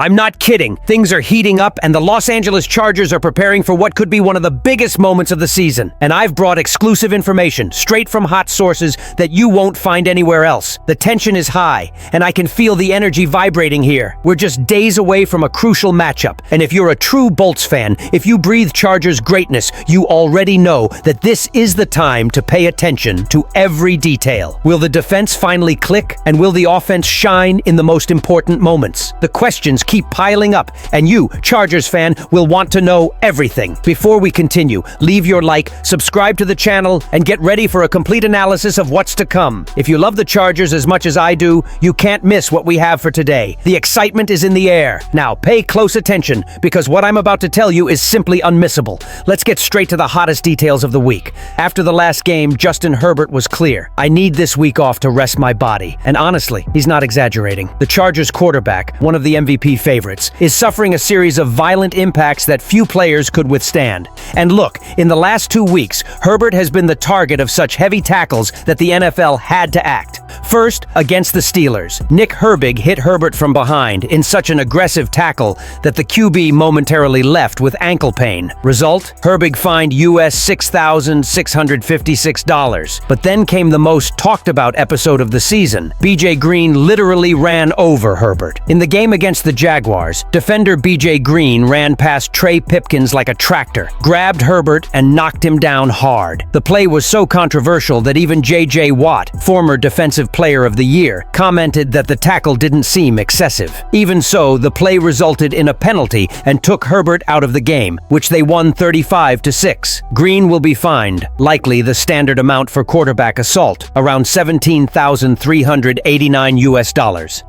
I'm not kidding. Things are heating up, and the Los Angeles Chargers are preparing for what could be one of the biggest moments of the season. And I've brought exclusive information, straight from hot sources, that you won't find anywhere else. The tension is high, and I can feel the energy vibrating here. We're just days away from a crucial matchup, and if you're a true Bolts fan, if you breathe Chargers greatness, you already know that this is the time to pay attention to every detail. Will the defense finally click, and will the offense shine in the most important moments? The questions keep piling up, and you, Chargers fan, will want to know everything. Before we continue, leave your like, subscribe to the channel, and get ready for a complete analysis of what's to come. If you love the Chargers as much as I do, you can't miss what we have for today. The excitement is in the air. Now, pay close attention, because what I'm about to tell you is simply unmissable. Let's get straight to the hottest details of the week. After the last game, Justin Herbert was clear. I need this week off to rest my body. And honestly, he's not exaggerating. The Chargers quarterback, one of the MVP favorites, is suffering a series of violent impacts that few players could withstand. And look, in the last 2 weeks, Herbert has been the target of such heavy tackles that the NFL had to act. First, against the Steelers, Nick Herbig hit Herbert from behind in such an aggressive tackle that the QB momentarily left with ankle pain. Result, Herbig fined US $6,656. But then came the most talked about episode of the season. BJ Green literally ran over Herbert. In the game against the Jaguars, defender BJ Green ran past Trey Pipkins like a tractor, grabbed Herbert, and knocked him down hard. The play was so controversial that even J.J. Watt, former Defensive Player of the Year, commented that the tackle didn't seem excessive. Even so, the play resulted in a penalty and took Herbert out of the game, which they won 35-6. Green will be fined, likely the standard amount for quarterback assault, around $17,389 US,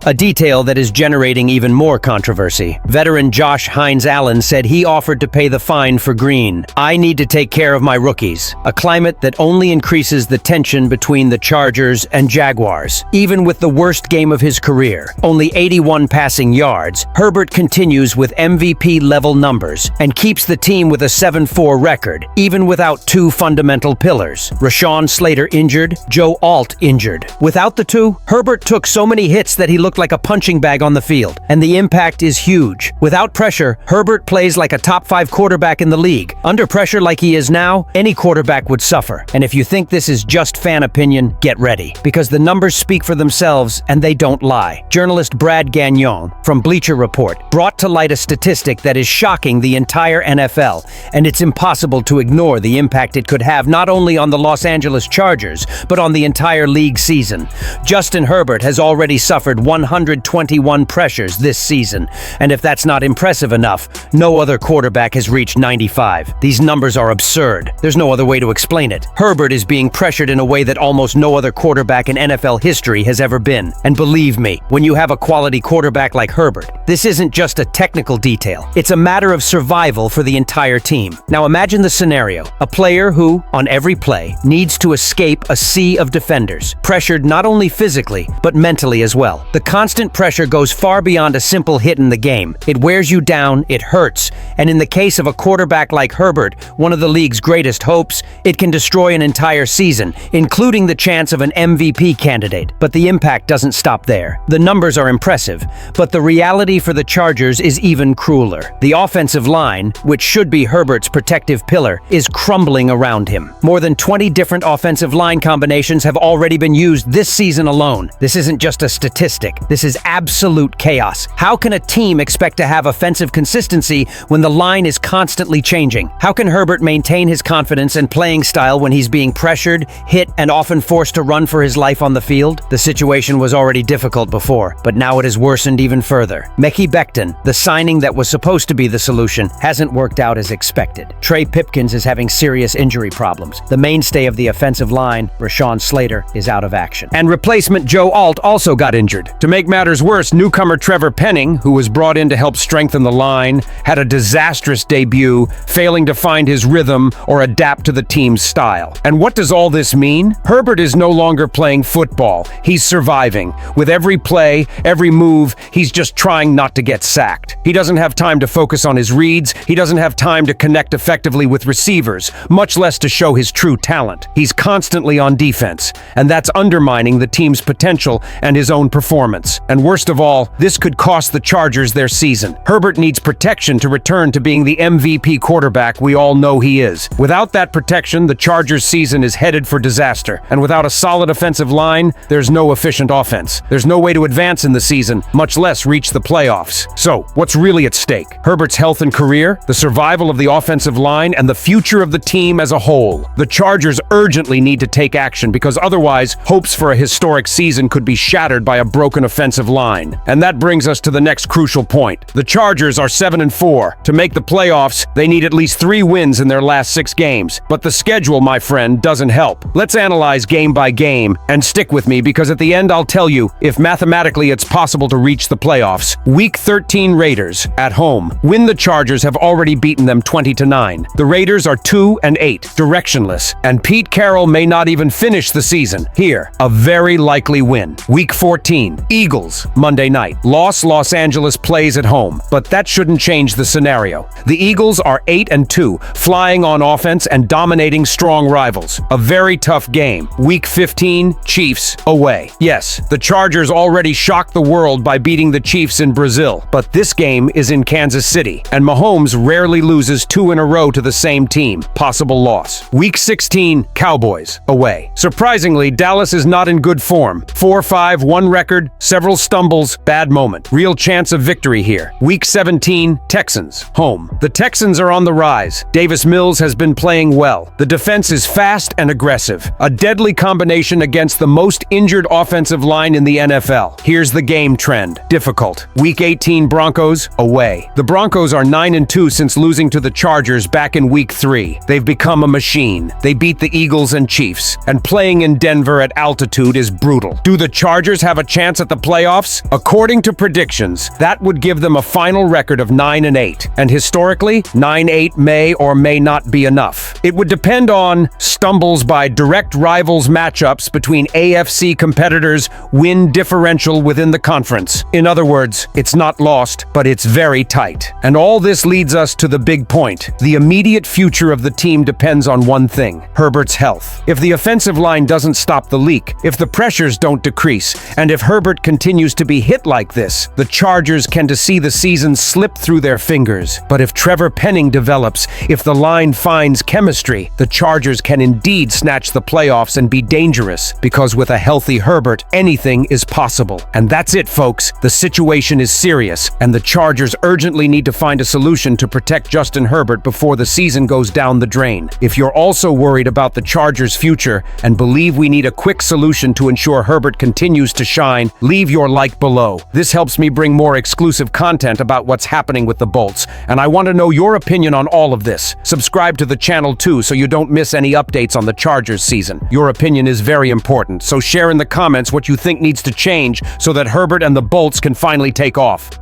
a detail that is generating even more controversy. Veteran Josh Hines Allen said he offered to pay the fine for Green. I need to take care of my rookies, a climate that only increases the tension between the Chargers and Jaguars. Even with the worst game of his career, only 81 passing yards, Herbert continues with MVP-level numbers and keeps the team with a 7-4 record, even without two fundamental pillars. Rashawn Slater injured, Joe Alt injured. Without the two, Herbert took so many hits that he looked like a punching bag on the field, and the impact is huge. Without pressure, Herbert plays like a top-5 quarterback in the league. Under pressure like he is now, any quarterback would suffer. And if you think this is just fan opinion, get ready, because the numbers speak for themselves, and they don't lie. Journalist Brad Gagnon from Bleacher Report brought to light a statistic that is shocking the entire NFL, and it's impossible to ignore the impact it could have not only on the Los Angeles Chargers, but on the entire league season. Justin Herbert has already suffered 121 pressures this season, and if that's not impressive enough, no other quarterback has reached 95. These numbers are absurd. There's no other way to explain it. Herbert is being pressured in a way that almost no other quarterback in NFL history has ever been. And believe me, when you have a quality quarterback like Herbert, this isn't just a technical detail. It's a matter of survival for the entire team. Now imagine the scenario. A player who, on every play, needs to escape a sea of defenders, pressured not only physically, but mentally as well. The constant pressure goes far beyond a simple hit in the game. It wears you down, it hurts, and in the case of a quarterback like Herbert, one of the league's greatest hopes, it can destroy an entire season, including the chance of an MVP candidate. But the impact doesn't stop there. The numbers are impressive, but the reality for the Chargers is even crueler. The offensive line, which should be Herbert's protective pillar, is crumbling around him. More than 20 different offensive line combinations have already been used this season alone. This isn't just a statistic. This is absolute chaos. How can a team expect to have offensive consistency when the line is constantly changing? How can Herbert maintain his confidence and playing style when he's being pressured, hit, and often forced to run for his life on the field? The situation was already difficult before, but now it has worsened even further. Mekhi Becton, the signing that was supposed to be the solution, hasn't worked out as expected. Trey Pipkins is having serious injury problems. The mainstay of the offensive line, Rashawn Slater, is out of action. And replacement Joe Alt also got injured. To make matters worse, newcomer Trevor Penning, who was brought in to help strengthen the line, had a disastrous debut, failing to find his rhythm or adapt to the team's style. And what does all this mean? Herbert is no longer playing football. He's surviving. With every play, every move, he's just trying not to get sacked. He doesn't have time to focus on his reads. He doesn't have time to connect effectively with receivers, much less to show his true talent. He's constantly on defense, and that's undermining the team's potential and his own performance. And worst of all, this could cost the Chargers their season. Herbert needs protection to return to being the MVP quarterback we all know he is. Without that protection, the Chargers' season is headed for disaster. And without a solid offensive line, there's no efficient offense. There's no way to advance in the season, much less reach the playoffs. So, what's really at stake? Herbert's health and career, the survival of the offensive line, and the future of the team as a whole. The Chargers urgently need to take action because otherwise, hopes for a historic season could be shattered by a broken offensive line. And that brings us to the next crucial point. The Chargers are 7-4. To make the playoffs, they need at least 3 wins in their last 6 games. But the schedule, my friend, doesn't help. Let's analyze game by game, and stick with me because at the end I'll tell you if mathematically it's possible to reach the playoffs. Week 13 Raiders, at home. The Chargers have already beaten them 20-9. The Raiders are 2-8, directionless, and Pete Carroll may not even finish the season. Here, a very likely win. Week 14, Eagles, Monday night. Los Angeles plays at home, but that shouldn't change the scenario. The Eagles are 8-2, flying on offense and dominating strong rivals. A very tough game. Week 15, Chiefs, away. Yes, the Chargers already shocked the world by beating the Chiefs in Brazil, but this game is in Kansas City, and Mahomes rarely loses 2 in a row to the same team. Possible loss. Week 16, Cowboys, away. Surprisingly, Dallas is not in good form. 4-5, 1 record, several stumbles, bad moment. Real chance of victory here. Week 17, Texans, home. The Texans are on the rise. Davis Mills has been playing well. The defense is fast and aggressive. A deadly combination against the most injured offensive line in the NFL. Here's the game trend. Difficult. Week 18, Broncos, away. The Broncos are 9-2 since losing to the Chargers back in Week 3. They've become a machine. They beat the Eagles and Chiefs, and playing in Denver at altitude is brutal. Do the Chargers have a chance at the playoffs? According to predictions, that would give them a final record of 9-8, and historically, 9-8 may or may not be enough. It would depend on stumbles by direct rivals matchups between AFC competitors, win differential within the conference. In other words, it's not lost, but it's very tight. And all this leads us to the big point. The immediate future of the team depends on one thing: Herbert's health. If the offensive line doesn't stop the leak, if the pressures don't decrease, and if Herbert continues to be hit like this, the Chargers can see the season slip through their fingers. But if Trevor Penning develops, if the line finds chemistry, the Chargers can indeed snatch the playoffs and be dangerous, because with a healthy Herbert, anything is possible. And that's it, folks. The situation is serious, and the Chargers urgently need to find a solution to protect Justin Herbert before the season goes down the drain. If you're also worried about the Chargers' future and believe we need a quick solution to ensure Herbert continues to shine, leave your like below. This helps me bring more exclusive content about what's happening with the Bolts, and I want to know your opinion on all of this. Subscribe to the channel too so you don't miss any updates on the Chargers season. Your opinion is very important, so share in the comments what you think needs to change so that Herbert and the Bolts can finally take off.